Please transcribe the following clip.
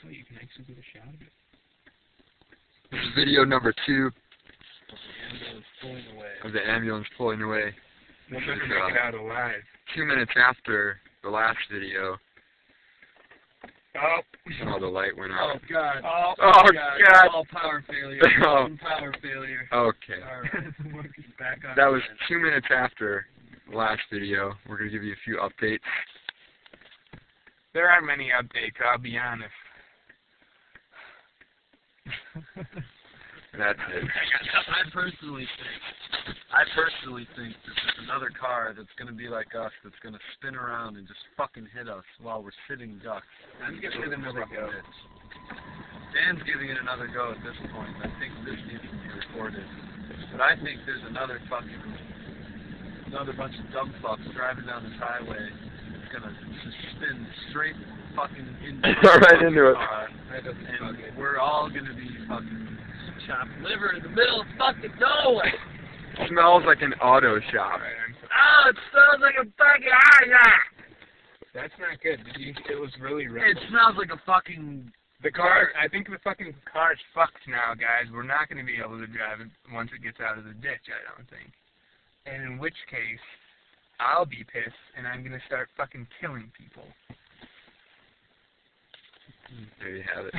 So you can actually get a shot of it. This is video number 2 The ambulance pulling away. of the ambulance pulling away. We'll never make it out alive. 2 minutes after the last video. Oh. Oh, the light went Oh out. God. Oh, God. God. All power failure. Oh. Power failure. Okay. Alright. Back on. That was 2 minutes after the last video. We're going to give you a few updates. There aren't many updates, I'll be honest. That's it. I personally think that there's another car that's going to be like us that's going to spin around and just fucking hit us while we're sitting ducks. I'm giving it another go. Dan's giving it another go at this point. I think this needs to be recorded. But I think there's another bunch of dumb fucks driving down this highway that's going to just spin straight fucking into Right into it. car. And we're all going to be fucking chopped liver in the middle of fucking nowhere. Smells like an auto shop. Oh, it smells like a fucking That's not good. It was really rough. It smells like a fucking... The car, I think the fucking car's fucked now, guys. We're not going to be able to drive it once it gets out of the ditch, I don't think. And in which case, I'll be pissed, and I'm going to start fucking killing people. There you have it.